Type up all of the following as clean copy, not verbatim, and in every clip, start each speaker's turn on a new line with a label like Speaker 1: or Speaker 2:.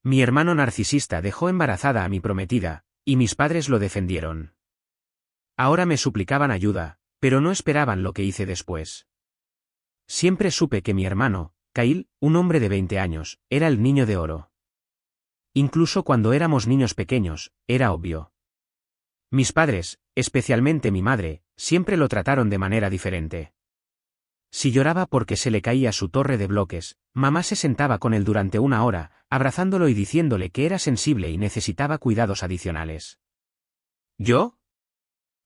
Speaker 1: Mi hermano narcisista dejó embarazada a mi prometida, y mis padres lo defendieron. Ahora me suplicaban ayuda, pero no esperaban lo que hice después. Siempre supe que mi hermano, Kyle, un hombre de 20 años, era el niño de oro. Incluso cuando éramos niños pequeños, era obvio. Mis padres, especialmente mi madre, siempre lo trataron de manera diferente. Si lloraba porque se le caía su torre de bloques, mamá se sentaba con él durante 1 hora, abrazándolo y diciéndole que era sensible y necesitaba cuidados adicionales. ¿Yo?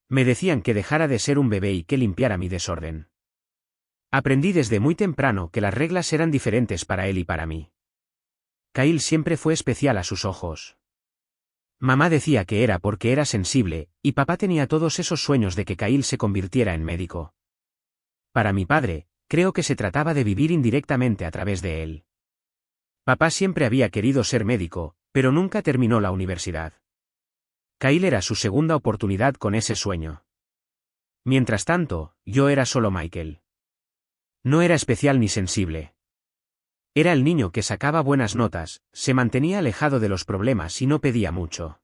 Speaker 1: Me decían que dejara de ser un bebé y que limpiara mi desorden. Aprendí desde muy temprano que las reglas eran diferentes para él y para mí. Kyle siempre fue especial a sus ojos. Mamá decía que era porque era sensible, y papá tenía todos esos sueños de que Kyle se convirtiera en médico. Para mi padre, creo que se trataba de vivir indirectamente a través de él. Papá siempre había querido ser médico, pero nunca terminó la universidad. Kyle era su segunda oportunidad con ese sueño. Mientras tanto, yo era solo Michael. No era especial ni sensible. Era el niño que sacaba buenas notas, se mantenía alejado de los problemas y no pedía mucho.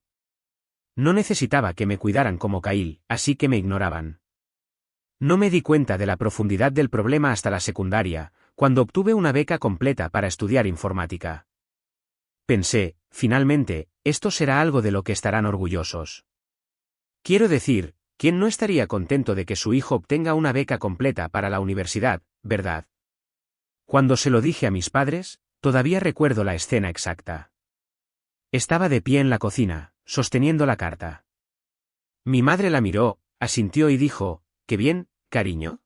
Speaker 1: No necesitaba que me cuidaran como Kyle, así que me ignoraban. No me di cuenta de la profundidad del problema hasta la secundaria, cuando obtuve una beca completa para estudiar informática. Pensé, finalmente, esto será algo de lo que estarán orgullosos. Quiero decir, ¿quién no estaría contento de que su hijo obtenga una beca completa para la universidad, verdad? Cuando se lo dije a mis padres, todavía recuerdo la escena exacta. Estaba de pie en la cocina, sosteniendo la carta. Mi madre la miró, asintió y dijo, «Qué bien, cariño.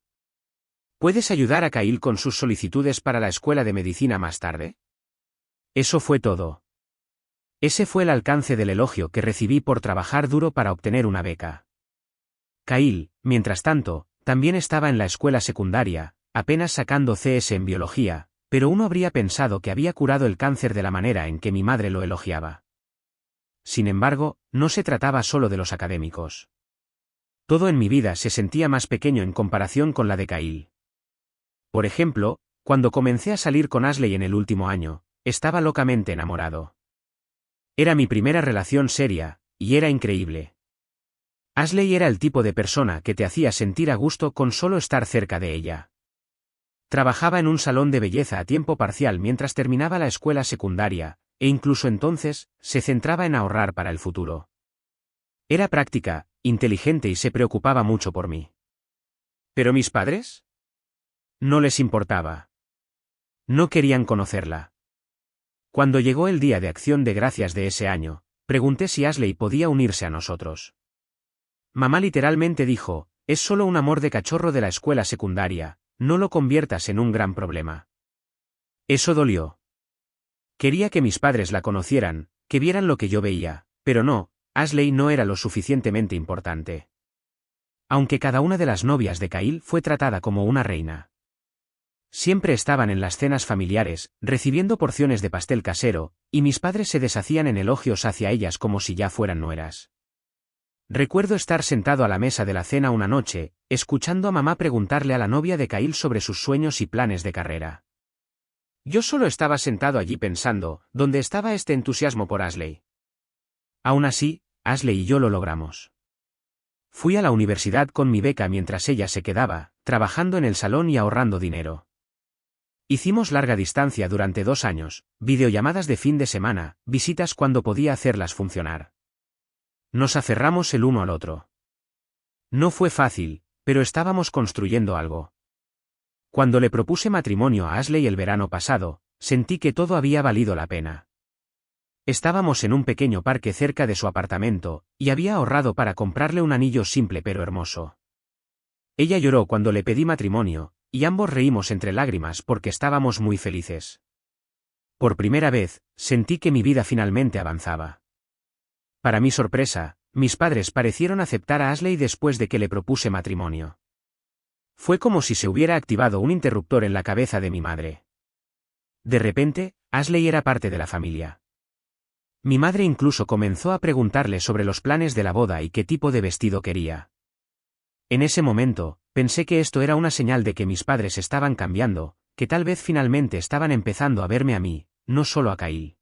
Speaker 1: ¿Puedes ayudar a Kyle con sus solicitudes para la escuela de medicina más tarde?» Eso fue todo. Ese fue el alcance del elogio que recibí por trabajar duro para obtener una beca. Kyle, mientras tanto, también estaba en la escuela secundaria, apenas sacando CS en biología, pero uno habría pensado que había curado el cáncer de la manera en que mi madre lo elogiaba. Sin embargo, no se trataba solo de los académicos. Todo en mi vida se sentía más pequeño en comparación con la de Kyle. Por ejemplo, cuando comencé a salir con Ashley en el último año, estaba locamente enamorado. Era mi primera relación seria, y era increíble. Ashley era el tipo de persona que te hacía sentir a gusto con solo estar cerca de ella. Trabajaba en un salón de belleza a tiempo parcial mientras terminaba la escuela secundaria, e incluso entonces, se centraba en ahorrar para el futuro. Era práctica, inteligente y se preocupaba mucho por mí. ¿Pero mis padres? No les importaba. No querían conocerla. Cuando llegó el día de Acción de Gracias de ese año, pregunté si Ashley podía unirse a nosotros. Mamá literalmente dijo, «Es solo un amor de cachorro de la escuela secundaria, no lo conviertas en un gran problema». Eso dolió. Quería que mis padres la conocieran, que vieran lo que yo veía, pero no, Ashley no era lo suficientemente importante. Aunque cada una de las novias de Kyle fue tratada como una reina. Siempre estaban en las cenas familiares, recibiendo porciones de pastel casero, y mis padres se deshacían en elogios hacia ellas como si ya fueran nueras. Recuerdo estar sentado a la mesa de la cena una noche, escuchando a mamá preguntarle a la novia de Kyle sobre sus sueños y planes de carrera. Yo solo estaba sentado allí pensando, ¿dónde estaba este entusiasmo por Ashley? Aún así, Ashley y yo lo logramos. Fui a la universidad con mi beca mientras ella se quedaba, trabajando en el salón y ahorrando dinero. Hicimos larga distancia durante 2 años, videollamadas de fin de semana, visitas cuando podía hacerlas funcionar. Nos aferramos el uno al otro. No fue fácil, pero estábamos construyendo algo. Cuando le propuse matrimonio a Ashley el verano pasado, sentí que todo había valido la pena. Estábamos en un pequeño parque cerca de su apartamento, y había ahorrado para comprarle un anillo simple pero hermoso. Ella lloró cuando le pedí matrimonio, y ambos reímos entre lágrimas porque estábamos muy felices. Por primera vez, sentí que mi vida finalmente avanzaba. Para mi sorpresa, mis padres parecieron aceptar a Ashley después de que le propuse matrimonio. Fue como si se hubiera activado un interruptor en la cabeza de mi madre. De repente, Ashley era parte de la familia. Mi madre incluso comenzó a preguntarle sobre los planes de la boda y qué tipo de vestido quería. En ese momento, pensé que esto era una señal de que mis padres estaban cambiando, que tal vez finalmente estaban empezando a verme a mí, no solo a Kyle.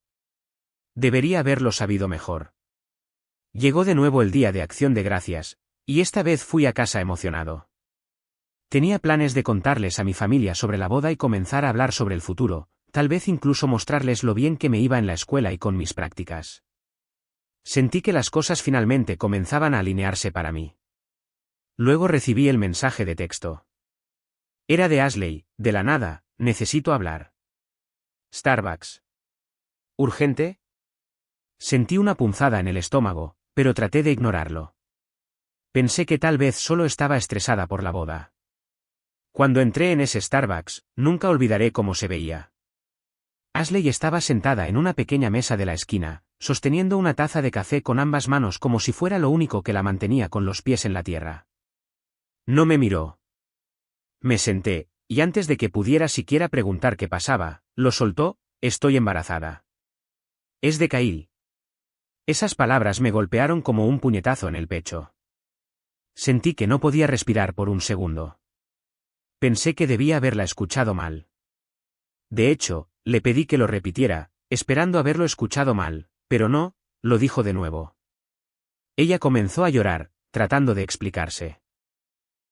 Speaker 1: Debería haberlo sabido mejor. Llegó de nuevo el día de Acción de Gracias, y esta vez fui a casa emocionado. Tenía planes de contarles a mi familia sobre la boda y comenzar a hablar sobre el futuro, tal vez incluso mostrarles lo bien que me iba en la escuela y con mis prácticas. Sentí que las cosas finalmente comenzaban a alinearse para mí. Luego recibí el mensaje de texto. Era de Ashley, de la nada: necesito hablar. Starbucks. ¿Urgente? Sentí una punzada en el estómago, pero traté de ignorarlo. Pensé que tal vez solo estaba estresada por la boda. Cuando entré en ese Starbucks, nunca olvidaré cómo se veía. Ashley estaba sentada en una pequeña mesa de la esquina, sosteniendo una taza de café con ambas manos como si fuera lo único que la mantenía con los pies en la tierra. No me miró. Me senté, y antes de que pudiera siquiera preguntar qué pasaba, lo soltó: estoy embarazada. Es de Kyle. Esas palabras me golpearon como un puñetazo en el pecho. Sentí que no podía respirar por un segundo. Pensé que debía haberla escuchado mal. De hecho, le pedí que lo repitiera, esperando haberlo escuchado mal, pero no, lo dijo de nuevo. Ella comenzó a llorar, tratando de explicarse.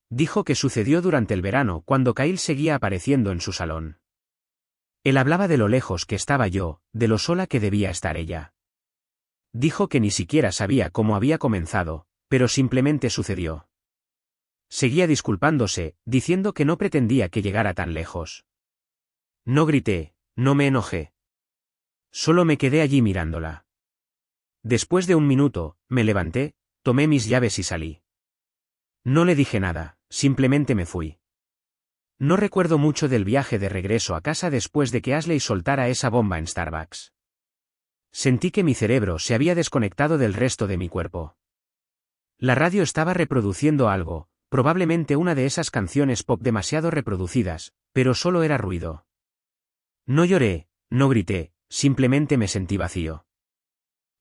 Speaker 1: Dijo que sucedió durante el verano cuando Kyle seguía apareciendo en su salón. Él hablaba de lo lejos que estaba yo, de lo sola que debía estar ella. Dijo que ni siquiera sabía cómo había comenzado, pero simplemente sucedió. Seguía disculpándose, diciendo que no pretendía que llegara tan lejos. No grité, no me enojé. Solo me quedé allí mirándola. Después de un minuto, me levanté, tomé mis llaves y salí. No le dije nada, simplemente me fui. No recuerdo mucho del viaje de regreso a casa después de que Ashley soltara esa bomba en Starbucks. Sentí que mi cerebro se había desconectado del resto de mi cuerpo. La radio estaba reproduciendo algo, probablemente una de esas canciones pop demasiado reproducidas, pero solo era ruido. No lloré, no grité, simplemente me sentí vacío.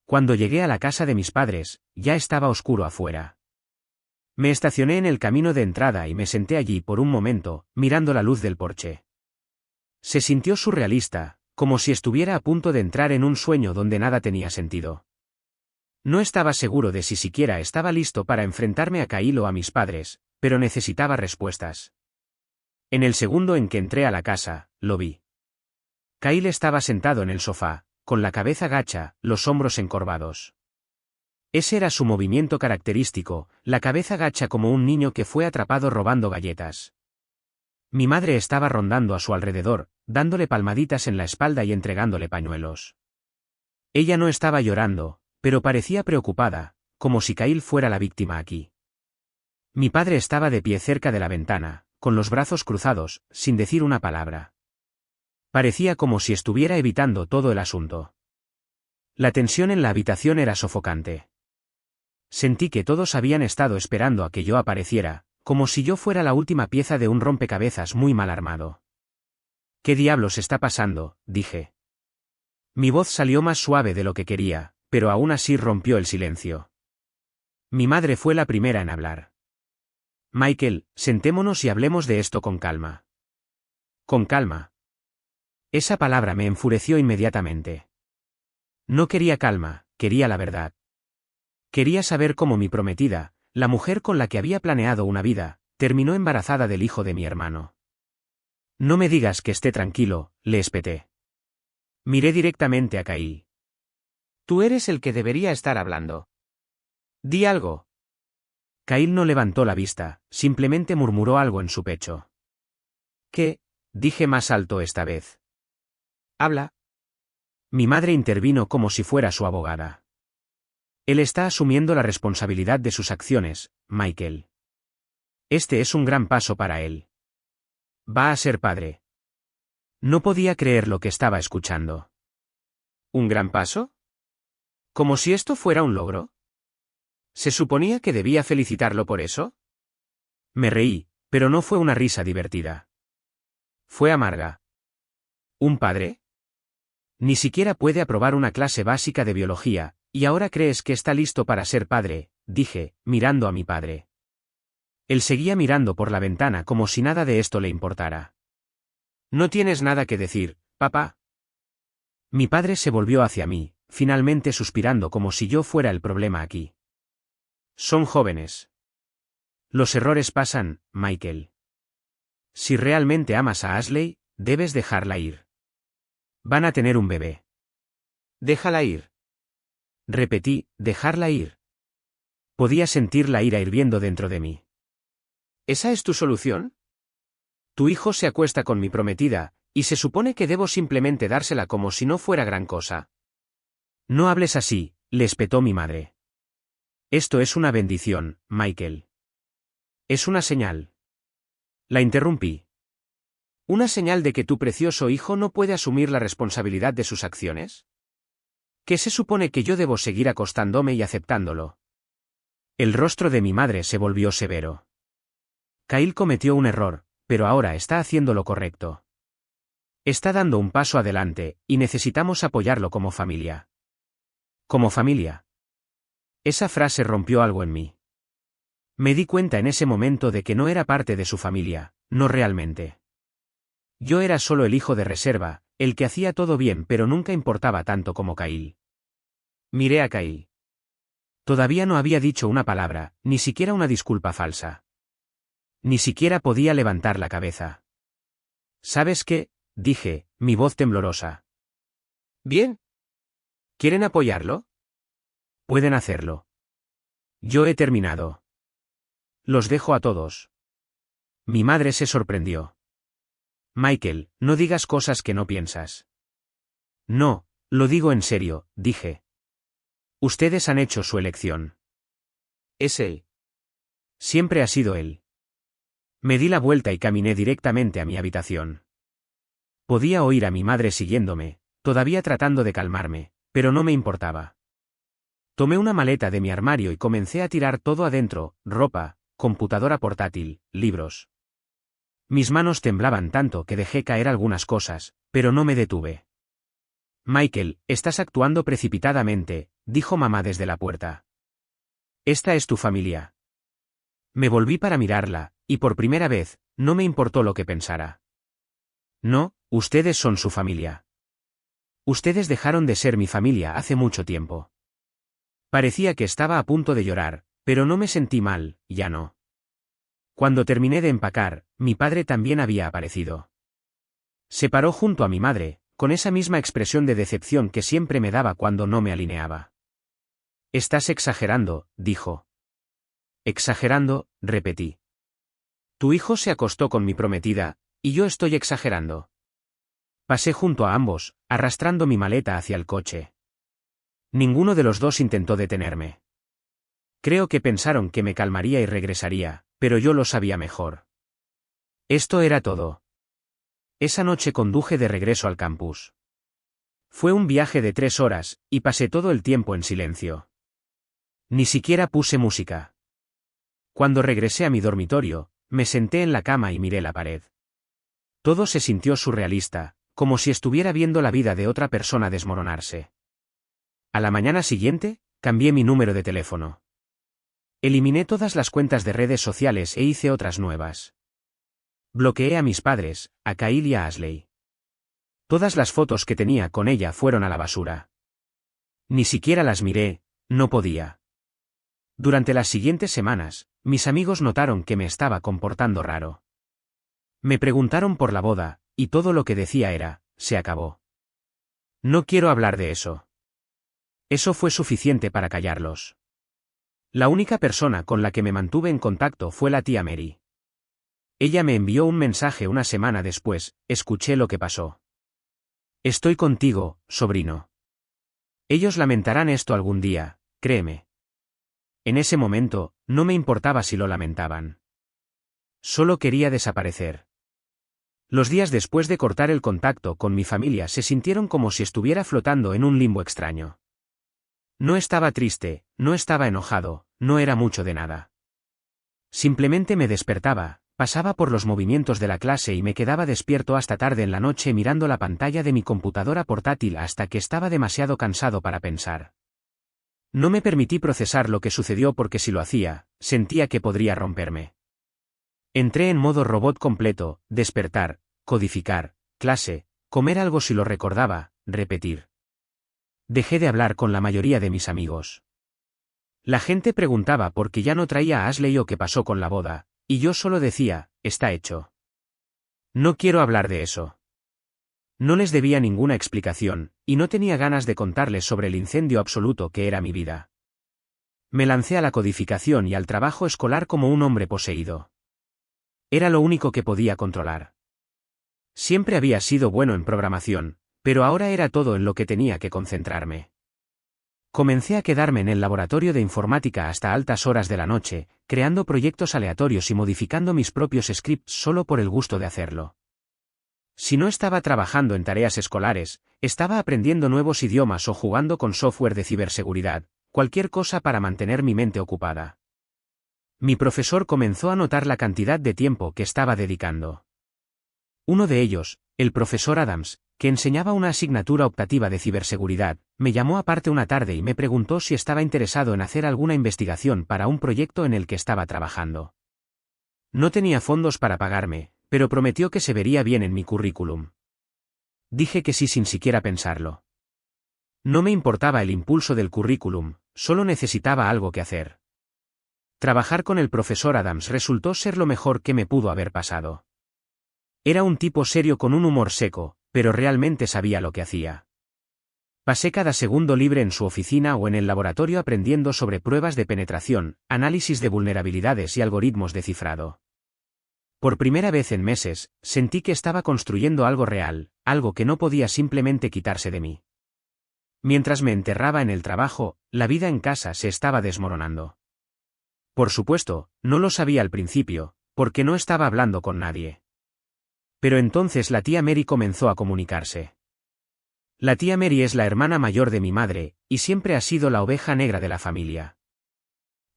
Speaker 1: Cuando llegué a la casa de mis padres, ya estaba oscuro afuera. Me estacioné en el camino de entrada y me senté allí por un momento, mirando la luz del porche. Se sintió surrealista, como si estuviera a punto de entrar en un sueño donde nada tenía sentido. No estaba seguro de si siquiera estaba listo para enfrentarme a Kyle o a mis padres, pero necesitaba respuestas. En el segundo en que entré a la casa, lo vi. Kyle estaba sentado en el sofá, con la cabeza gacha, los hombros encorvados. Ese era su movimiento característico, la cabeza gacha como un niño que fue atrapado robando galletas. Mi madre estaba rondando a su alrededor, dándole palmaditas en la espalda y entregándole pañuelos. Ella no estaba llorando, pero parecía preocupada, como si Kyle fuera la víctima aquí. Mi padre estaba de pie cerca de la ventana, con los brazos cruzados, sin decir una palabra. Parecía como si estuviera evitando todo el asunto. La tensión en la habitación era sofocante. Sentí que todos habían estado esperando a que yo apareciera, como si yo fuera la última pieza de un rompecabezas muy mal armado. ¿Qué diablos está pasando?, dije. Mi voz salió más suave de lo que quería, pero aún así rompió el silencio. Mi madre fue la primera en hablar. Michael, sentémonos y hablemos de esto con calma. Con calma. Esa palabra me enfureció inmediatamente. No quería calma, quería la verdad. Quería saber cómo mi prometida, la mujer con la que había planeado una vida, terminó embarazada del hijo de mi hermano. No me digas que esté tranquilo, le espeté. Miré directamente a Kyle. Tú eres el que debería estar hablando. Di algo. Kyle no levantó la vista, simplemente murmuró algo en su pecho. ¿Qué? Dije más alto esta vez. Habla. Mi madre intervino como si fuera su abogada. Él está asumiendo la responsabilidad de sus acciones, Michael. Este es un gran paso para él. Va a ser padre. No podía creer lo que estaba escuchando. ¿Un gran paso? ¿Como si esto fuera un logro? ¿Se suponía que debía felicitarlo por eso? Me reí, pero no fue una risa divertida. Fue amarga. ¿Un padre? Ni siquiera puede aprobar una clase básica de biología, y ahora crees que está listo para ser padre, dije, mirando a mi padre. Él seguía mirando por la ventana como si nada de esto le importara. ¿No tienes nada que decir, papá? Mi padre se volvió hacia mí, finalmente suspirando como si yo fuera el problema aquí. Son jóvenes. Los errores pasan, Michael. Si realmente amas a Ashley, debes dejarla ir. Van a tener un bebé. Déjala ir. Repetí, dejarla ir. Podía sentir la ira hirviendo dentro de mí. ¿Esa es tu solución? Tu hijo se acuesta con mi prometida, y se supone que debo simplemente dársela como si no fuera gran cosa. No hables así, le espetó mi madre. Esto es una bendición, Michael. Es una señal. La interrumpí. ¿Una señal de que tu precioso hijo no puede asumir la responsabilidad de sus acciones? ¿Qué se supone que yo debo seguir acostándome y aceptándolo? El rostro de mi madre se volvió severo. Kyle cometió un error, pero ahora está haciendo lo correcto. Está dando un paso adelante, y necesitamos apoyarlo como familia. Como familia. Esa frase rompió algo en mí. Me di cuenta en ese momento de que no era parte de su familia, no realmente. Yo era solo el hijo de reserva, el que hacía todo bien pero nunca importaba tanto como Kyle. Miré a Kyle. Todavía no había dicho una palabra, ni siquiera una disculpa falsa. Ni siquiera podía levantar la cabeza. ¿Sabes qué? Dije, mi voz temblorosa. Bien. ¿Quieren apoyarlo? Pueden hacerlo. Yo he terminado. Los dejo a todos. Mi madre se sorprendió. Michael, no digas cosas que no piensas. No, lo digo en serio, dije. Ustedes han hecho su elección. Es él. Siempre ha sido él. Me di la vuelta y caminé directamente a mi habitación. Podía oír a mi madre siguiéndome, todavía tratando de calmarme, pero no me importaba. Tomé una maleta de mi armario y comencé a tirar todo adentro, ropa, computadora portátil, libros. Mis manos temblaban tanto que dejé caer algunas cosas, pero no me detuve. Michael, estás actuando precipitadamente, dijo mamá desde la puerta. Esta es tu familia. Me volví para mirarla, y por primera vez, no me importó lo que pensara. No, ustedes son su familia. Ustedes dejaron de ser mi familia hace mucho tiempo. Parecía que estaba a punto de llorar, pero no me sentí mal, ya no. Cuando terminé de empacar, mi padre también había aparecido. Se paró junto a mi madre, con esa misma expresión de decepción que siempre me daba cuando no me alineaba. Estás exagerando, dijo. Exagerando, repetí. Tu hijo se acostó con mi prometida, y yo estoy exagerando. Pasé junto a ambos, arrastrando mi maleta hacia el coche. Ninguno de los dos intentó detenerme. Creo que pensaron que me calmaría y regresaría, pero yo lo sabía mejor. Esto era todo. Esa noche conduje de regreso al campus. Fue un viaje de 3 horas, y pasé todo el tiempo en silencio. Ni siquiera puse música. Cuando regresé a mi dormitorio, me senté en la cama y miré la pared. Todo se sintió surrealista, como si estuviera viendo la vida de otra persona desmoronarse. A la mañana siguiente, cambié mi número de teléfono. Eliminé todas las cuentas de redes sociales e hice otras nuevas. Bloqueé a mis padres, a Kyle y a Ashley. Todas las fotos que tenía con ella fueron a la basura. Ni siquiera las miré, no podía. Durante las siguientes semanas, mis amigos notaron que me estaba comportando raro. Me preguntaron por la boda, y todo lo que decía era, se acabó. No quiero hablar de eso. Eso fue suficiente para callarlos. La única persona con la que me mantuve en contacto fue la tía Mary. Ella me envió un mensaje una semana después, escuché lo que pasó. Estoy contigo, sobrino. Ellos lamentarán esto algún día, créeme. En ese momento, no me importaba si lo lamentaban. Solo quería desaparecer. Los días después de cortar el contacto con mi familia se sintieron como si estuviera flotando en un limbo extraño. No estaba triste, no estaba enojado, no era mucho de nada. Simplemente me despertaba, pasaba por los movimientos de la clase y me quedaba despierto hasta tarde en la noche mirando la pantalla de mi computadora portátil hasta que estaba demasiado cansado para pensar. No me permití procesar lo que sucedió porque si lo hacía, sentía que podría romperme. Entré en modo robot completo, despertar, codificar, clase, comer algo si lo recordaba, repetir. Dejé de hablar con la mayoría de mis amigos. La gente preguntaba por qué ya no traía a Ashley o qué pasó con la boda, y yo solo decía, está hecho. No quiero hablar de eso. No les debía ninguna explicación, y no tenía ganas de contarles sobre el incendio absoluto que era mi vida. Me lancé a la codificación y al trabajo escolar como un hombre poseído. Era lo único que podía controlar. Siempre había sido bueno en programación, pero ahora era todo en lo que tenía que concentrarme. Comencé a quedarme en el laboratorio de informática hasta altas horas de la noche, creando proyectos aleatorios y modificando mis propios scripts solo por el gusto de hacerlo. Si no estaba trabajando en tareas escolares, estaba aprendiendo nuevos idiomas o jugando con software de ciberseguridad, cualquier cosa para mantener mi mente ocupada. Mi profesor comenzó a notar la cantidad de tiempo que estaba dedicando. Uno de ellos, el profesor Adams, que enseñaba una asignatura optativa de ciberseguridad, me llamó aparte una tarde y me preguntó si estaba interesado en hacer alguna investigación para un proyecto en el que estaba trabajando. No tenía fondos para pagarme, pero prometió que se vería bien en mi currículum. Dije que sí sin siquiera pensarlo. No me importaba el impulso del currículum, solo necesitaba algo que hacer. Trabajar con el profesor Adams resultó ser lo mejor que me pudo haber pasado. Era un tipo serio con un humor seco, pero realmente sabía lo que hacía. Pasé cada segundo libre en su oficina o en el laboratorio aprendiendo sobre pruebas de penetración, análisis de vulnerabilidades y algoritmos de cifrado. Por primera vez en meses, sentí que estaba construyendo algo real, algo que no podía simplemente quitarse de mí. Mientras me enterraba en el trabajo, la vida en casa se estaba desmoronando. Por supuesto, no lo sabía al principio, porque no estaba hablando con nadie. Pero entonces la tía Mary comenzó a comunicarse. La tía Mary es la hermana mayor de mi madre, y siempre ha sido la oveja negra de la familia.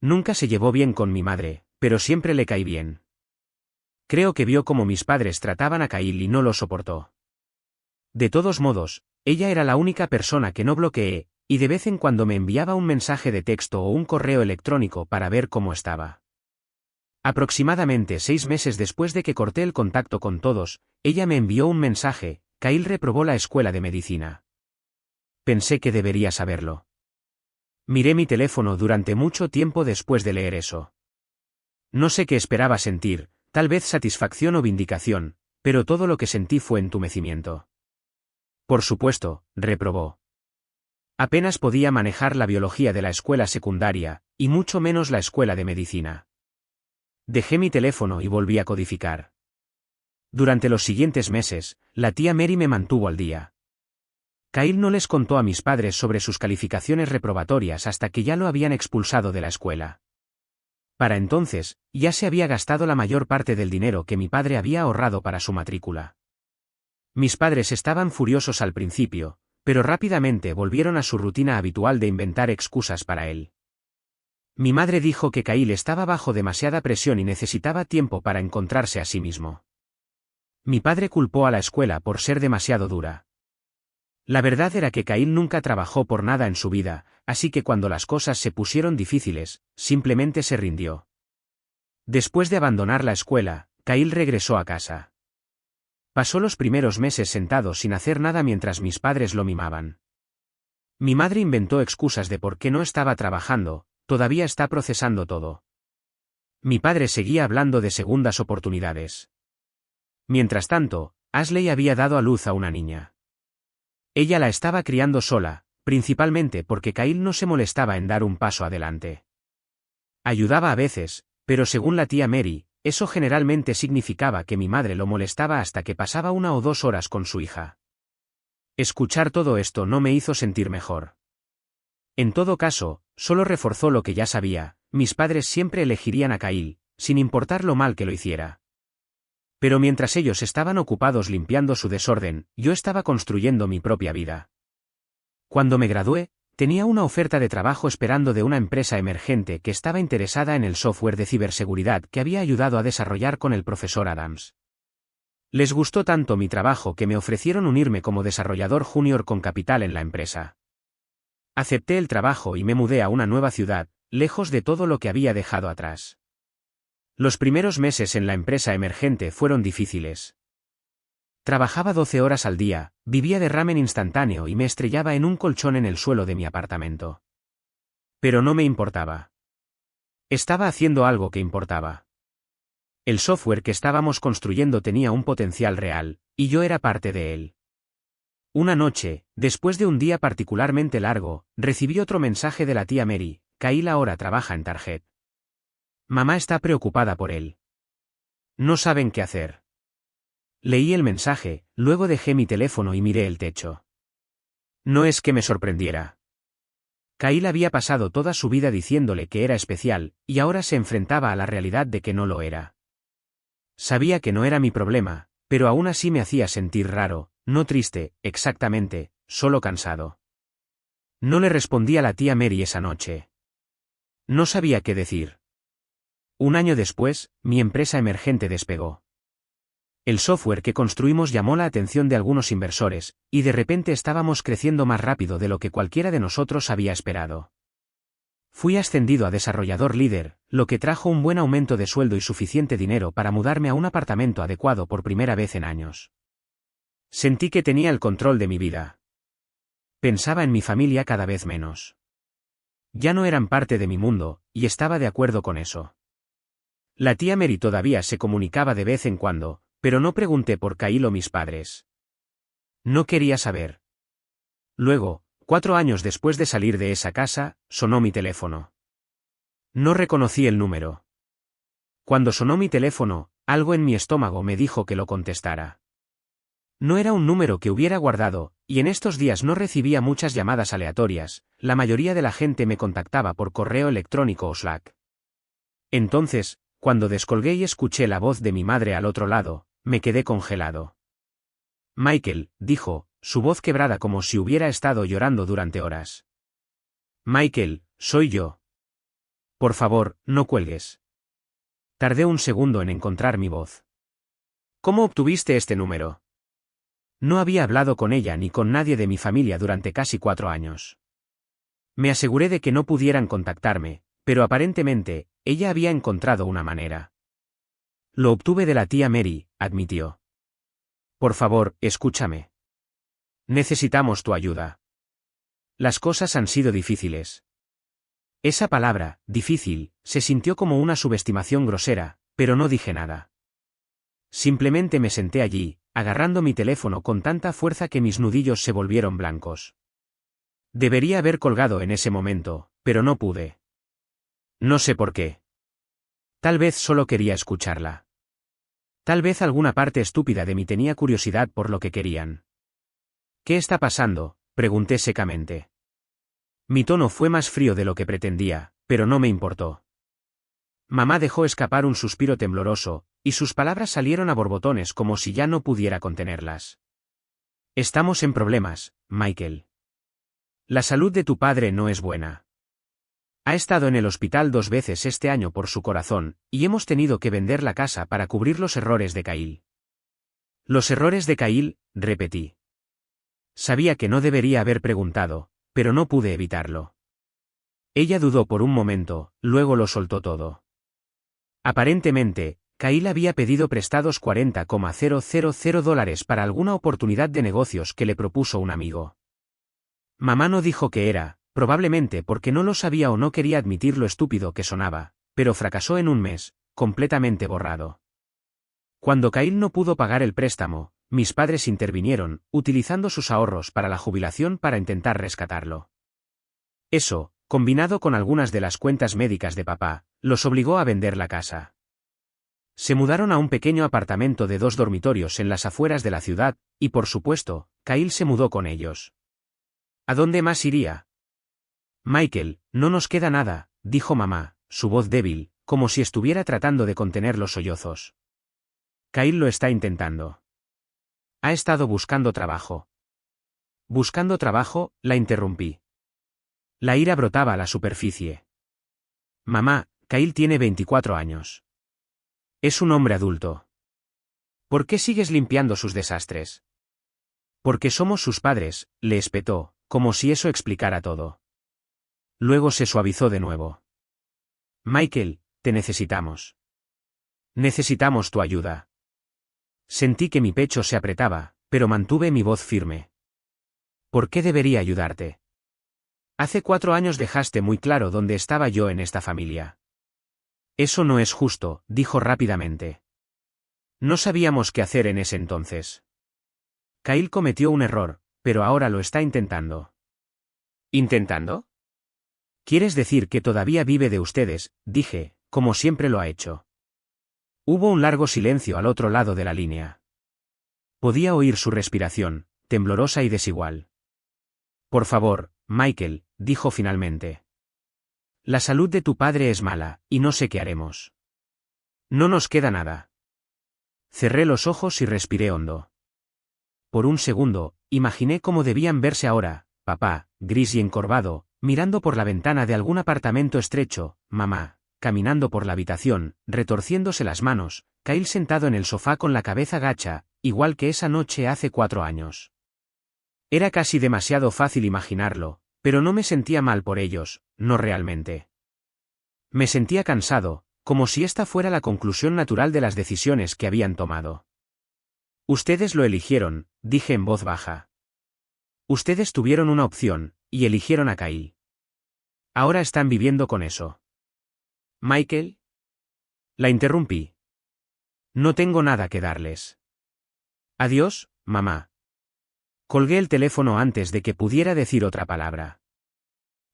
Speaker 1: Nunca se llevó bien con mi madre, pero siempre le caí bien. Creo que vio cómo mis padres trataban a Kyle y no lo soportó. De todos modos, ella era la única persona que no bloqueé, y de vez en cuando me enviaba un mensaje de texto o un correo electrónico para ver cómo estaba. Aproximadamente 6 meses después de que corté el contacto con todos, ella me envió un mensaje: Kyle reprobó la escuela de medicina. Pensé que debería saberlo. Miré mi teléfono durante mucho tiempo después de leer eso. No sé qué esperaba sentir, tal vez satisfacción o vindicación, pero todo lo que sentí fue entumecimiento. Por supuesto, reprobó. Apenas podía manejar la biología de la escuela secundaria, y mucho menos la escuela de medicina. Dejé mi teléfono y volví a codificar. Durante los siguientes meses, la tía Mary me mantuvo al día. Kyle no les contó a mis padres sobre sus calificaciones reprobatorias hasta que ya lo habían expulsado de la escuela. Para entonces, ya se había gastado la mayor parte del dinero que mi padre había ahorrado para su matrícula. Mis padres estaban furiosos al principio, pero rápidamente volvieron a su rutina habitual de inventar excusas para él. Mi madre dijo que Kyle estaba bajo demasiada presión y necesitaba tiempo para encontrarse a sí mismo. Mi padre culpó a la escuela por ser demasiado dura. La verdad era que Kyle nunca trabajó por nada en su vida, así que cuando las cosas se pusieron difíciles, simplemente se rindió. Después de abandonar la escuela, Kyle regresó a casa. Pasó los primeros meses sentado sin hacer nada mientras mis padres lo mimaban. Mi madre inventó excusas de por qué no estaba trabajando. Todavía está procesando todo. Mi padre seguía hablando de segundas oportunidades. Mientras tanto, Ashley había dado a luz a una niña. Ella la estaba criando sola, principalmente porque Kyle no se molestaba en dar un paso adelante. Ayudaba a veces, pero según la tía Mary, eso generalmente significaba que mi madre lo molestaba hasta que pasaba 1 o 2 horas con su hija. Escuchar todo esto no me hizo sentir mejor. En todo caso, solo reforzó lo que ya sabía: mis padres siempre elegirían a Kyle, sin importar lo mal que lo hiciera. Pero mientras ellos estaban ocupados limpiando su desorden, yo estaba construyendo mi propia vida. Cuando me gradué, tenía una oferta de trabajo esperando de una empresa emergente que estaba interesada en el software de ciberseguridad que había ayudado a desarrollar con el profesor Adams. Les gustó tanto mi trabajo que me ofrecieron unirme como desarrollador junior con capital en la empresa. Acepté el trabajo y me mudé a una nueva ciudad, lejos de todo lo que había dejado atrás. Los primeros meses en la empresa emergente fueron difíciles. Trabajaba 12 horas al día, vivía de ramen instantáneo y me estrellaba en un colchón en el suelo de mi apartamento. Pero no me importaba. Estaba haciendo algo que importaba. El software que estábamos construyendo tenía un potencial real, y yo era parte de él. Una noche, después de un día particularmente largo, recibí otro mensaje de la tía Mary: Kyle ahora trabaja en Target. Mamá está preocupada por él. No saben qué hacer. Leí el mensaje, luego dejé mi teléfono y miré el techo. No es que me sorprendiera. Kyle había pasado toda su vida diciéndole que era especial, y ahora se enfrentaba a la realidad de que no lo era. Sabía que no era mi problema, pero aún así me hacía sentir raro, no triste, exactamente, solo cansado. No le respondí a la tía Mary esa noche. No sabía qué decir. Un año después, mi empresa emergente despegó. El software que construimos llamó la atención de algunos inversores, y de repente estábamos creciendo más rápido de lo que cualquiera de nosotros había esperado. Fui ascendido a desarrollador líder, lo que trajo un buen aumento de sueldo y suficiente dinero para mudarme a un apartamento adecuado por primera vez en años. Sentí que tenía el control de mi vida. Pensaba en mi familia cada vez menos. Ya no eran parte de mi mundo, y estaba de acuerdo con eso. La tía Mary todavía se comunicaba de vez en cuando, pero no pregunté por Kyle o mis padres. No quería saber. Luego, 4 años después de salir de esa casa, sonó mi teléfono. No reconocí el número. Cuando sonó mi teléfono, algo en mi estómago me dijo que lo contestara. No era un número que hubiera guardado, y en estos días no recibía muchas llamadas aleatorias, la mayoría de la gente me contactaba por correo electrónico o Slack. Entonces, cuando descolgué y escuché la voz de mi madre al otro lado, me quedé congelado. Michael, dijo, su voz quebrada como si hubiera estado llorando durante horas. Michael, soy yo. Por favor, no cuelgues. Tardé un segundo en encontrar mi voz. ¿Cómo obtuviste este número? No había hablado con ella ni con nadie de mi familia durante casi 4 años. Me aseguré de que no pudieran contactarme, pero aparentemente, ella había encontrado una manera. Lo obtuve de la tía Mary, admitió. Por favor, escúchame. Necesitamos tu ayuda. Las cosas han sido difíciles. Esa palabra, difícil, se sintió como una subestimación grosera, pero no dije nada. Simplemente me senté allí, agarrando mi teléfono con tanta fuerza que mis nudillos se volvieron blancos. Debería haber colgado en ese momento, pero no pude. No sé por qué. Tal vez solo quería escucharla. Tal vez alguna parte estúpida de mí tenía curiosidad por lo que querían. ¿Qué está pasando?, pregunté secamente. Mi tono fue más frío de lo que pretendía, pero no me importó. Mamá dejó escapar un suspiro tembloroso, y sus palabras salieron a borbotones como si ya no pudiera contenerlas. Estamos en problemas, Michael. La salud de tu padre no es buena. Ha estado en el hospital 2 veces este año por su corazón, y hemos tenido que vender la casa para cubrir los errores de Kyle. Los errores de Kyle, repetí. Sabía que no debería haber preguntado, pero no pude evitarlo. Ella dudó por un momento, luego lo soltó todo. Aparentemente, Kyle había pedido prestados $40,000 para alguna oportunidad de negocios que le propuso un amigo. Mamá no dijo qué era, probablemente porque no lo sabía o no quería admitir lo estúpido que sonaba, pero fracasó en un mes, completamente borrado. Cuando Kyle no pudo pagar el préstamo, mis padres intervinieron, utilizando sus ahorros para la jubilación para intentar rescatarlo. Eso, combinado con algunas de las cuentas médicas de papá, los obligó a vender la casa. Se mudaron a un pequeño apartamento de 2 dormitorios en las afueras de la ciudad, y por supuesto, Kyle se mudó con ellos. ¿A dónde más iría? Michael, no nos queda nada, dijo mamá, su voz débil, como si estuviera tratando de contener los sollozos. Kyle lo está intentando. Ha estado buscando trabajo. Buscando trabajo, la interrumpí. La ira brotaba a la superficie. Mamá, Kyle tiene 24 años. Es un hombre adulto. ¿Por qué sigues limpiando sus desastres? Porque somos sus padres, le espetó, como si eso explicara todo. Luego se suavizó de nuevo. Michael, te necesitamos. Necesitamos tu ayuda. Sentí que mi pecho se apretaba, pero mantuve mi voz firme. ¿Por qué debería ayudarte? Hace 4 años dejaste muy claro dónde estaba yo en esta familia. Eso no es justo, dijo rápidamente. No sabíamos qué hacer en ese entonces. Kyle cometió un error, pero ahora lo está intentando. ¿Intentando? ¿Quieres decir que todavía vive de ustedes? Dije, como siempre lo ha hecho. Hubo un largo silencio al otro lado de la línea. Podía oír su respiración, temblorosa y desigual. Por favor, Michael, dijo finalmente. La salud de tu padre es mala, y no sé qué haremos. No nos queda nada. Cerré los ojos y respiré hondo. Por un segundo, imaginé cómo debían verse ahora, papá, gris y encorvado, mirando por la ventana de algún apartamento estrecho, mamá, caminando por la habitación, retorciéndose las manos, Kyle sentado en el sofá con la cabeza gacha, igual que esa noche hace 4 años. Era casi demasiado fácil imaginarlo, pero no me sentía mal por ellos, no realmente. Me sentía cansado, como si esta fuera la conclusión natural de las decisiones que habían tomado. Ustedes lo eligieron, dije en voz baja. Ustedes tuvieron una opción, y eligieron a Kyle. Ahora están viviendo con eso. ¿Michael? La interrumpí. No tengo nada que darles. Adiós, mamá. Colgué el teléfono antes de que pudiera decir otra palabra.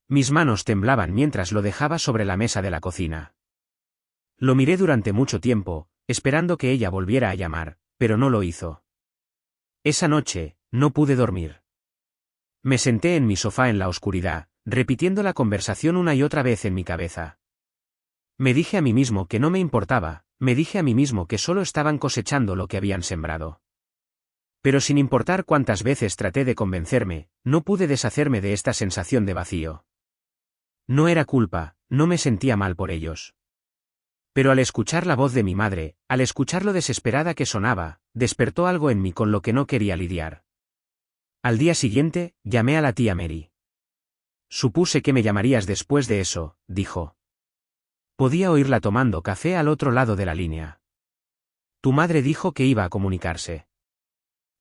Speaker 1: Mis manos temblaban mientras lo dejaba sobre la mesa de la cocina. Lo miré durante mucho tiempo, esperando que ella volviera a llamar, pero no lo hizo. Esa noche, no pude dormir. Me senté en mi sofá en la oscuridad, repitiendo la conversación una y otra vez en mi cabeza. Me dije a mí mismo que no me importaba, me dije a mí mismo que solo estaban cosechando lo que habían sembrado. Pero sin importar cuántas veces traté de convencerme, no pude deshacerme de esta sensación de vacío. No era culpa, no me sentía mal por ellos. Pero al escuchar la voz de mi madre, al escuchar lo desesperada que sonaba, despertó algo en mí con lo que no quería lidiar. Al día siguiente, llamé a la tía Mary. Supuse que me llamarías después de eso, dijo. Podía oírla tomando café al otro lado de la línea. Tu madre dijo que iba a comunicarse.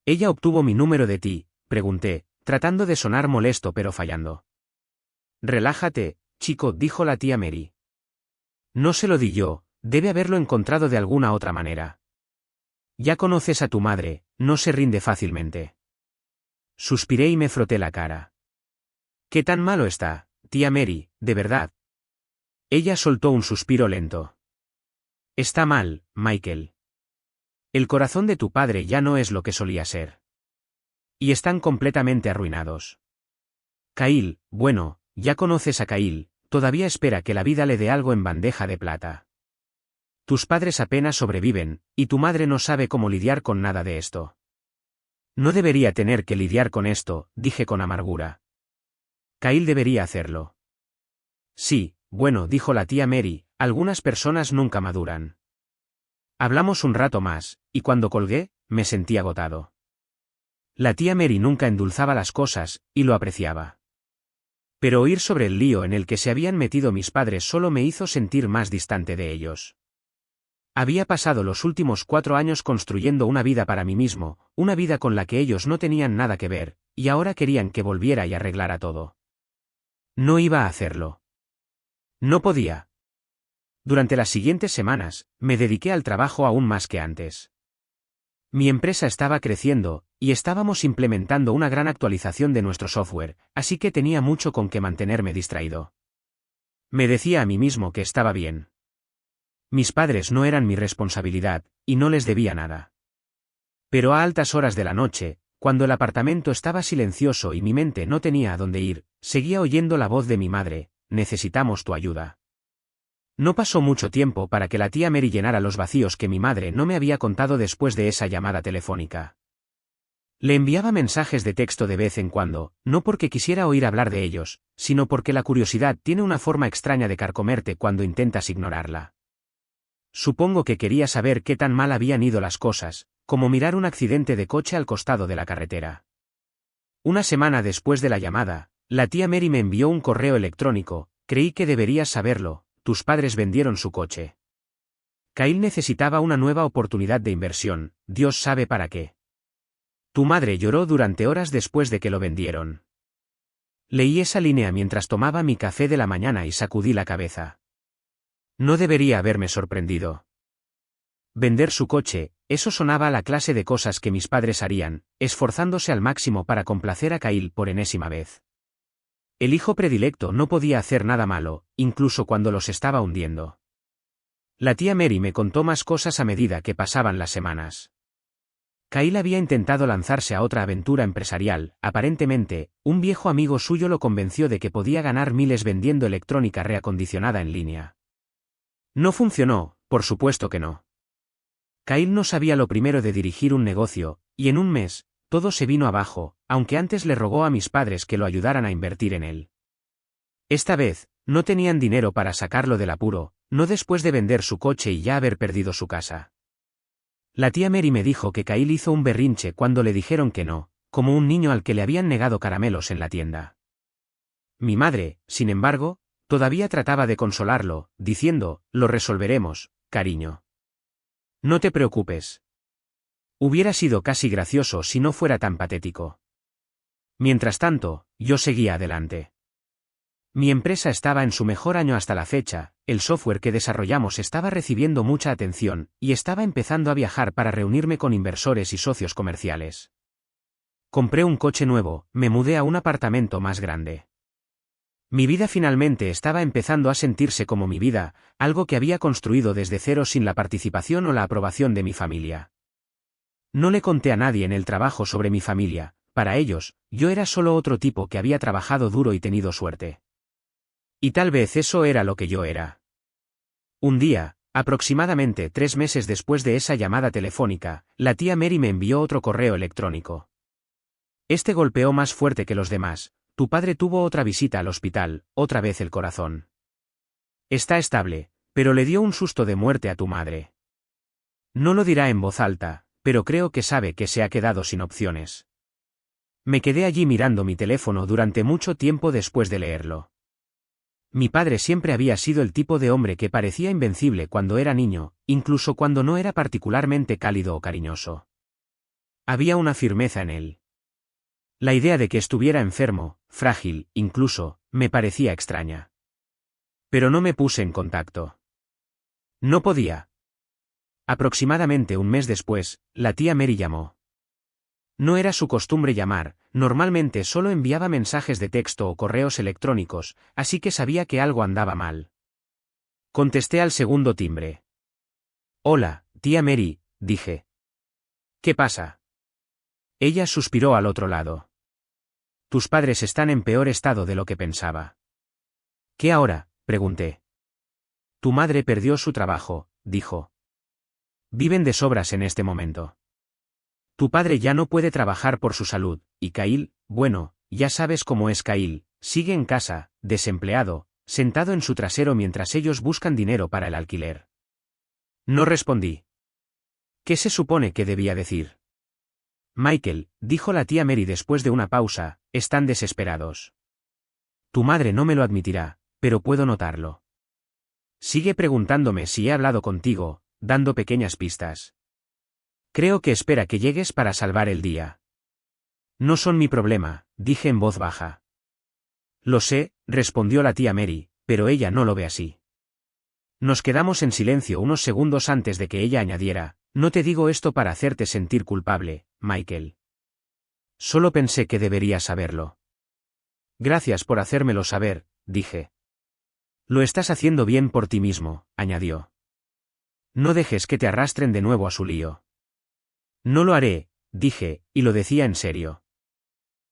Speaker 1: ¿Ella obtuvo mi número de ti?, pregunté, tratando de sonar molesto pero fallando. Relájate, chico, dijo la tía Mary. No se lo di yo, debe haberlo encontrado de alguna otra manera. Ya conoces a tu madre, no se rinde fácilmente. Suspiré y me froté la cara. ¿Qué tan malo está, tía Mary, de verdad? Ella soltó un suspiro lento. Está mal, Michael. El corazón de tu padre ya no es lo que solía ser. Y están completamente arruinados. Kyle, bueno, ya conoces a Kyle, todavía espera que la vida le dé algo en bandeja de plata. Tus padres apenas sobreviven, y tu madre no sabe cómo lidiar con nada de esto. No debería tener que lidiar con esto, dije con amargura. Kyle debería hacerlo. Sí, bueno, dijo la tía Mary, algunas personas nunca maduran. Hablamos un rato más, y cuando colgué, me sentí agotado. La tía Mary nunca endulzaba las cosas, y lo apreciaba. Pero oír sobre el lío en el que se habían metido mis padres solo me hizo sentir más distante de ellos. Había pasado los últimos 4 años construyendo una vida para mí mismo, una vida con la que ellos no tenían nada que ver, y ahora querían que volviera y arreglara todo. No iba a hacerlo. No podía. Durante las siguientes semanas, me dediqué al trabajo aún más que antes. Mi empresa estaba creciendo, y estábamos implementando una gran actualización de nuestro software, así que tenía mucho con que mantenerme distraído. Me decía a mí mismo que estaba bien. Mis padres no eran mi responsabilidad, y no les debía nada. Pero a altas horas de la noche, cuando el apartamento estaba silencioso y mi mente no tenía a dónde ir, seguía oyendo la voz de mi madre: necesitamos tu ayuda. No pasó mucho tiempo para que la tía Mary llenara los vacíos que mi madre no me había contado después de esa llamada telefónica. Le enviaba mensajes de texto de vez en cuando, no porque quisiera oír hablar de ellos, sino porque la curiosidad tiene una forma extraña de carcomerte cuando intentas ignorarla. Supongo que quería saber qué tan mal habían ido las cosas, como mirar un accidente de coche al costado de la carretera. Una semana después de la llamada, la tía Mary me envió un correo electrónico: creí que deberías saberlo, tus padres vendieron su coche. Kyle necesitaba una nueva oportunidad de inversión, Dios sabe para qué. Tu madre lloró durante horas después de que lo vendieron. Leí esa línea mientras tomaba mi café de la mañana y sacudí la cabeza. No debería haberme sorprendido. Vender su coche, eso sonaba a la clase de cosas que mis padres harían, esforzándose al máximo para complacer a Kyle por enésima vez. El hijo predilecto no podía hacer nada malo, incluso cuando los estaba hundiendo. La tía Mary me contó más cosas a medida que pasaban las semanas. Kyle había intentado lanzarse a otra aventura empresarial, aparentemente, un viejo amigo suyo lo convenció de que podía ganar miles vendiendo electrónica reacondicionada en línea. No funcionó, por supuesto que no. Kyle no sabía lo primero de dirigir un negocio, y en un mes, todo se vino abajo, aunque antes le rogó a mis padres que lo ayudaran a invertir en él. Esta vez, no tenían dinero para sacarlo del apuro, no después de vender su coche y ya haber perdido su casa. La tía Mary me dijo que Kyle hizo un berrinche cuando le dijeron que no, como un niño al que le habían negado caramelos en la tienda. Mi madre, sin embargo, todavía trataba de consolarlo, diciendo, lo resolveremos, cariño. No te preocupes. Hubiera sido casi gracioso si no fuera tan patético. Mientras tanto, yo seguía adelante. Mi empresa estaba en su mejor año hasta la fecha, el software que desarrollamos estaba recibiendo mucha atención, y estaba empezando a viajar para reunirme con inversores y socios comerciales. Compré un coche nuevo, me mudé a un apartamento más grande. Mi vida finalmente estaba empezando a sentirse como mi vida, algo que había construido desde cero sin la participación o la aprobación de mi familia. No le conté a nadie en el trabajo sobre mi familia, para ellos, yo era solo otro tipo que había trabajado duro y tenido suerte. Y tal vez eso era lo que yo era. Un día, aproximadamente 3 meses después de esa llamada telefónica, la tía Mary me envió otro correo electrónico. Este golpeó más fuerte que los demás. Tu padre tuvo otra visita al hospital, otra vez el corazón. Está estable, pero le dio un susto de muerte a tu madre. No lo dirá en voz alta, pero creo que sabe que se ha quedado sin opciones. Me quedé allí mirando mi teléfono durante mucho tiempo después de leerlo. Mi padre siempre había sido el tipo de hombre que parecía invencible cuando era niño, incluso cuando no era particularmente cálido o cariñoso. Había una firmeza en él. La idea de que estuviera enfermo, frágil, incluso, me parecía extraña. Pero no me puse en contacto. No podía. Aproximadamente un mes después, la tía Mary llamó. No era su costumbre llamar, normalmente solo enviaba mensajes de texto o correos electrónicos, así que sabía que algo andaba mal. Contesté al segundo timbre. Hola, tía Mary, dije. ¿Qué pasa? Ella suspiró al otro lado. Tus padres están en peor estado de lo que pensaba. ¿Qué ahora?, pregunté. Tu madre perdió su trabajo, dijo. Viven de sobras en este momento. Tu padre ya no puede trabajar por su salud, y Kyle, bueno, ya sabes cómo es Kyle, sigue en casa, desempleado, sentado en su trasero mientras ellos buscan dinero para el alquiler. No respondí. ¿Qué se supone que debía decir? Michael, dijo la tía Mary después de una pausa, están desesperados. Tu madre no me lo admitirá, pero puedo notarlo. Sigue preguntándome si he hablado contigo, dando pequeñas pistas. Creo que espera que llegues para salvar el día. No son mi problema, dije en voz baja. Lo sé, respondió la tía Mary, pero ella no lo ve así. Nos quedamos en silencio unos segundos antes de que ella añadiera, no te digo esto para hacerte sentir culpable, Michael. Solo pensé que deberías saberlo. Gracias por hacérmelo saber, dije. Lo estás haciendo bien por ti mismo, añadió. No dejes que te arrastren de nuevo a su lío. No lo haré, dije, y lo decía en serio.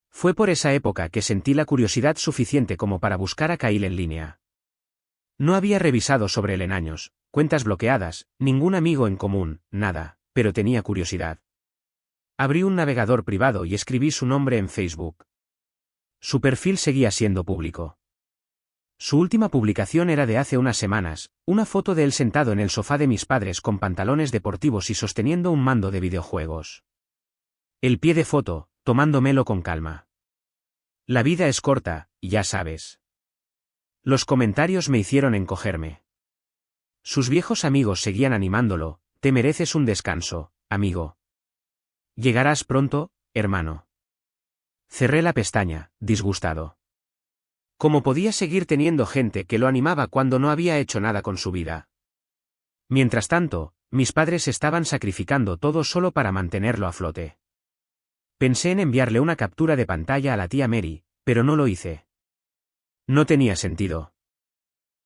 Speaker 1: Fue por esa época que sentí la curiosidad suficiente como para buscar a Kyle en línea. No había revisado sobre él en años, cuentas bloqueadas, ningún amigo en común, nada, pero tenía curiosidad. Abrí un navegador privado y escribí su nombre en Facebook. Su perfil seguía siendo público. Su última publicación era de hace unas semanas, una foto de él sentado en el sofá de mis padres con pantalones deportivos y sosteniendo un mando de videojuegos. El pie de foto, tomándomelo con calma. La vida es corta, ya sabes. Los comentarios me hicieron encogerme. Sus viejos amigos seguían animándolo: te mereces un descanso, amigo. Llegarás pronto, hermano. Cerré la pestaña, disgustado. ¿Cómo podía seguir teniendo gente que lo animaba cuando no había hecho nada con su vida? Mientras tanto, mis padres estaban sacrificando todo solo para mantenerlo a flote. Pensé en enviarle una captura de pantalla a la tía Mary, pero no lo hice. No tenía sentido.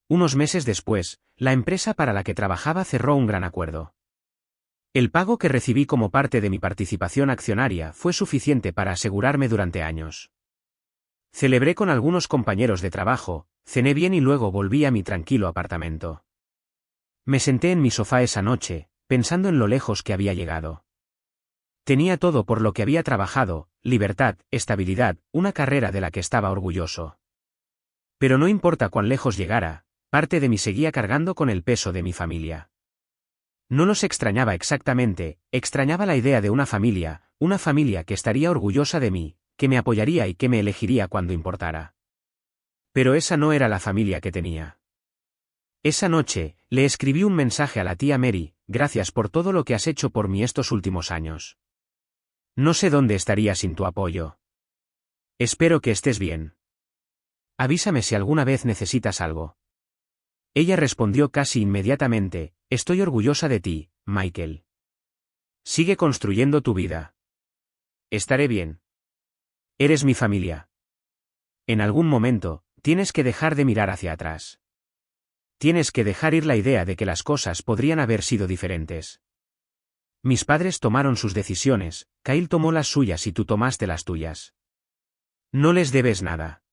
Speaker 1: Unos meses después, la empresa para la que trabajaba cerró un gran acuerdo. El pago que recibí como parte de mi participación accionaria fue suficiente para asegurarme durante años. Celebré con algunos compañeros de trabajo, cené bien y luego volví a mi tranquilo apartamento. Me senté en mi sofá esa noche, pensando en lo lejos que había llegado. Tenía todo por lo que había trabajado: libertad, estabilidad, una carrera de la que estaba orgulloso. Pero no importa cuán lejos llegara, parte de mí seguía cargando con el peso de mi familia. No los extrañaba exactamente, extrañaba la idea de una familia que estaría orgullosa de mí, que me apoyaría y que me elegiría cuando importara. Pero esa no era la familia que tenía. Esa noche, le escribí un mensaje a la tía Mary: gracias por todo lo que has hecho por mí estos últimos años. No sé dónde estaría sin tu apoyo. Espero que estés bien. Avísame si alguna vez necesitas algo. Ella respondió casi inmediatamente: estoy orgullosa de ti, Michael. Sigue construyendo tu vida. Estaré bien. Eres mi familia. En algún momento, tienes que dejar de mirar hacia atrás. Tienes que dejar ir la idea de que las cosas podrían haber sido diferentes. Mis padres tomaron sus decisiones, Kyle tomó las suyas y tú tomaste las tuyas. No les debes nada.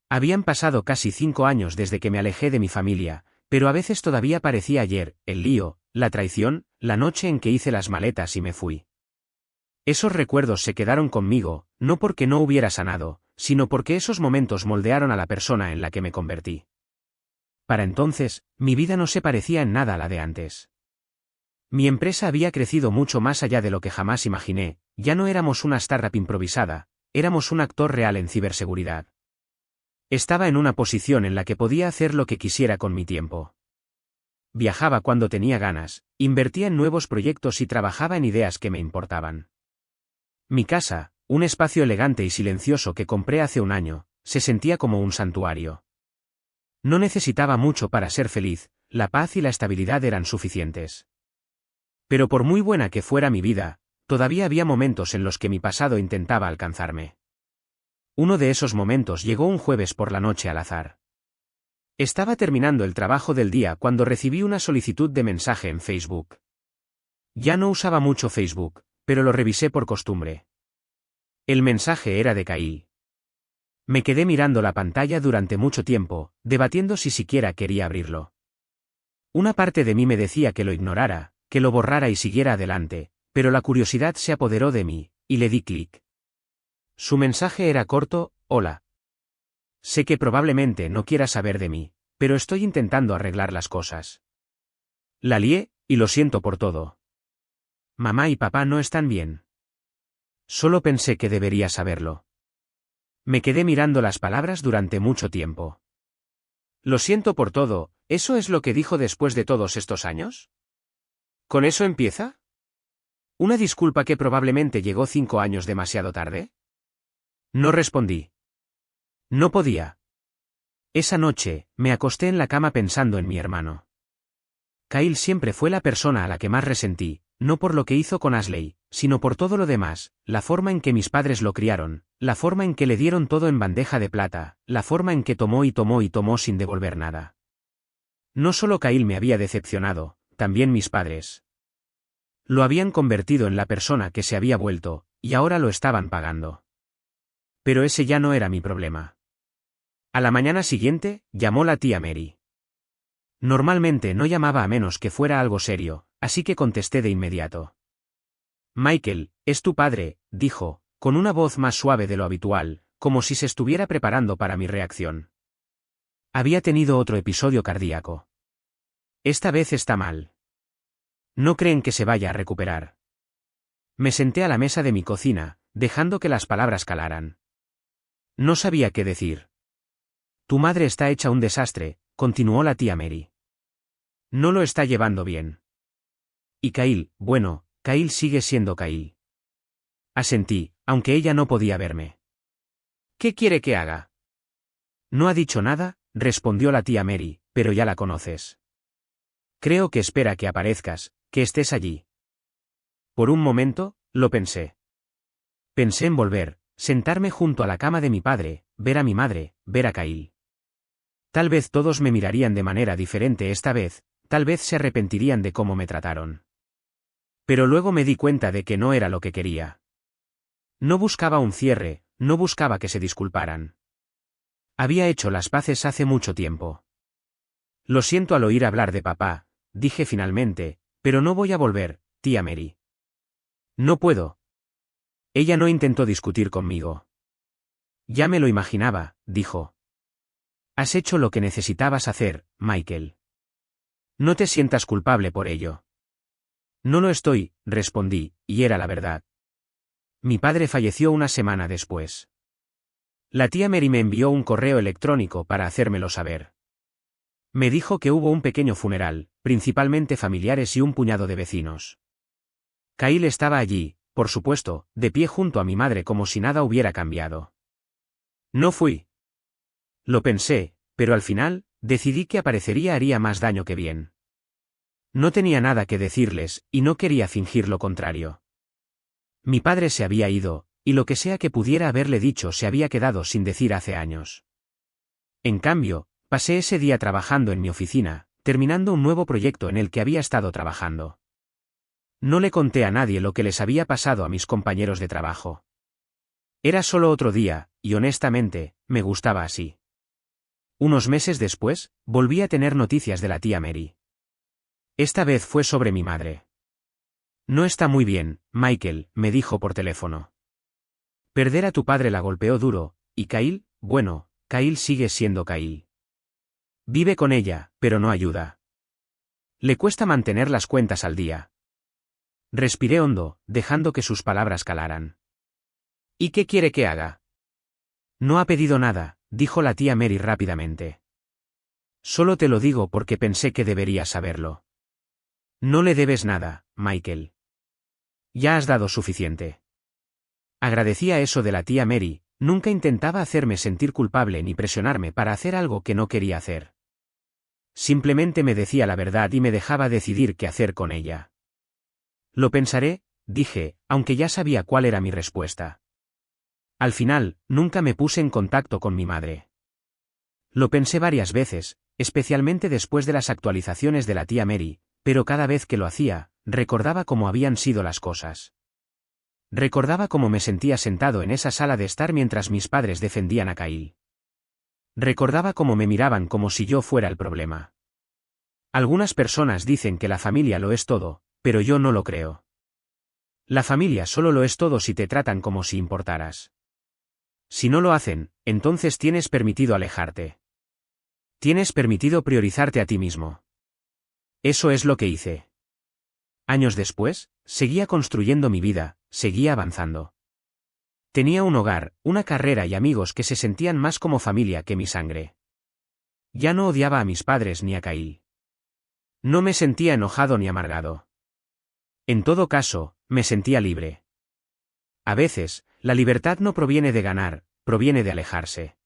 Speaker 1: Habían pasado casi 5 años desde que me alejé de mi familia, pero a veces todavía parecía ayer: el lío, la traición, la noche en que hice las maletas y me fui. Esos recuerdos se quedaron conmigo, no porque no hubiera sanado, sino porque esos momentos moldearon a la persona en la que me convertí. Para entonces, mi vida no se parecía en nada a la de antes. Mi empresa había crecido mucho más allá de lo que jamás imaginé: ya no éramos una startup improvisada, éramos un actor real en ciberseguridad. Estaba en una posición en la que podía hacer lo que quisiera con mi tiempo. Viajaba cuando tenía ganas, invertía en nuevos proyectos y trabajaba en ideas que me importaban. Mi casa, un espacio elegante y silencioso que compré hace un año, se sentía como un santuario. No necesitaba mucho para ser feliz, la paz y la estabilidad eran suficientes. Pero por muy buena que fuera mi vida, todavía había momentos en los que mi pasado intentaba alcanzarme. Uno de esos momentos llegó un jueves por la noche al azar. Estaba terminando el trabajo del día cuando recibí una solicitud de mensaje en Facebook. Ya no usaba mucho Facebook, pero lo revisé por costumbre. El mensaje era de Kyle. Me quedé mirando la pantalla durante mucho tiempo, debatiendo si siquiera quería abrirlo. Una parte de mí me decía que lo ignorara, que lo borrara y siguiera adelante, pero la curiosidad se apoderó de mí, y le di clic. Su mensaje era corto: hola. Sé que probablemente no quieras saber de mí, pero estoy intentando arreglar las cosas. La lié, y lo siento por todo. Mamá y papá no están bien. Solo pensé que debería saberlo. Me quedé mirando las palabras durante mucho tiempo. Lo siento por todo, ¿eso es lo que dijo después de todos estos años? ¿Con eso empieza? ¿Una disculpa que probablemente llegó 5 años demasiado tarde? No respondí. No podía. Esa noche, me acosté en la cama pensando en mi hermano. Kyle siempre fue la persona a la que más resentí, no por lo que hizo con Ashley, sino por todo lo demás: la forma en que mis padres lo criaron, la forma en que le dieron todo en bandeja de plata, la forma en que tomó y tomó y tomó sin devolver nada. No solo Kyle me había decepcionado, también mis padres. Lo habían convertido en la persona que se había vuelto, y ahora lo estaban pagando. Pero ese ya no era mi problema. A la mañana siguiente, llamó la tía Mary. Normalmente no llamaba a menos que fuera algo serio, así que contesté de inmediato. Michael, es tu padre, dijo, con una voz más suave de lo habitual, como si se estuviera preparando para mi reacción. Había tenido otro episodio cardíaco. Esta vez está mal. No creen que se vaya a recuperar. Me senté a la mesa de mi cocina, dejando que las palabras calaran. No sabía qué decir. Tu madre está hecha un desastre, continuó la tía Mary. No lo está llevando bien. Y Kyle, bueno, Kyle sigue siendo Kyle. Asentí, aunque ella no podía verme. ¿Qué quiere que haga? No ha dicho nada, respondió la tía Mary, pero ya la conoces. Creo que espera que aparezcas, que estés allí. Por un momento, lo pensé. Pensé en volver, sentarme junto a la cama de mi padre, ver a mi madre, ver a Kyle. Tal vez todos me mirarían de manera diferente esta vez, tal vez se arrepentirían de cómo me trataron. Pero luego me di cuenta de que no era lo que quería. No buscaba un cierre, no buscaba que se disculparan. Había hecho las paces hace mucho tiempo. Lo siento al oír hablar de papá, dije finalmente, pero no voy a volver, tía Mary. No puedo. Ella no intentó discutir conmigo. Ya me lo imaginaba, dijo. Has hecho lo que necesitabas hacer, Michael. No te sientas culpable por ello. No lo estoy, respondí, y era la verdad. Mi padre falleció una semana después. La tía Mary me envió un correo electrónico para hacérmelo saber. Me dijo que hubo un pequeño funeral, principalmente familiares y un puñado de vecinos. Kyle estaba allí, por supuesto, de pie junto a mi madre como si nada hubiera cambiado. No fui. Lo pensé, pero al final, decidí que aparecería haría más daño que bien. No tenía nada que decirles, y no quería fingir lo contrario. Mi padre se había ido, y lo que sea que pudiera haberle dicho se había quedado sin decir hace años. En cambio, pasé ese día trabajando en mi oficina, terminando un nuevo proyecto en el que había estado trabajando. No le conté a nadie lo que les había pasado a mis compañeros de trabajo. Era solo otro día, y honestamente, me gustaba así. Unos meses después, volví a tener noticias de la tía Mary. Esta vez fue sobre mi madre. No está muy bien, Michael, me dijo por teléfono. Perder a tu padre la golpeó duro, y Kyle, bueno, Kyle sigue siendo Kyle. Vive con ella, pero no ayuda. Le cuesta mantener las cuentas al día. Respiré hondo, dejando que sus palabras calaran. ¿Y qué quiere que haga? No ha pedido nada, dijo la tía Mary rápidamente. Solo te lo digo porque pensé que deberías saberlo. No le debes nada, Michael. Ya has dado suficiente. Agradecía eso de la tía Mary, nunca intentaba hacerme sentir culpable ni presionarme para hacer algo que no quería hacer. Simplemente me decía la verdad y me dejaba decidir qué hacer con ella. Lo pensaré, dije, aunque ya sabía cuál era mi respuesta. Al final, nunca me puse en contacto con mi madre. Lo pensé varias veces, especialmente después de las actualizaciones de la tía Mary, pero cada vez que lo hacía, recordaba cómo habían sido las cosas. Recordaba cómo me sentía sentado en esa sala de estar mientras mis padres defendían a Kyle. Recordaba cómo me miraban como si yo fuera el problema. Algunas personas dicen que la familia lo es todo, pero yo no lo creo. La familia solo lo es todo si te tratan como si importaras. Si no lo hacen, entonces tienes permitido alejarte. Tienes permitido priorizarte a ti mismo. Eso es lo que hice. Años después, seguía construyendo mi vida, seguía avanzando. Tenía un hogar, una carrera y amigos que se sentían más como familia que mi sangre. Ya no odiaba a mis padres ni a Kyle. No me sentía enojado ni amargado. En todo caso, me sentía libre. A veces, la libertad no proviene de ganar, proviene de alejarse.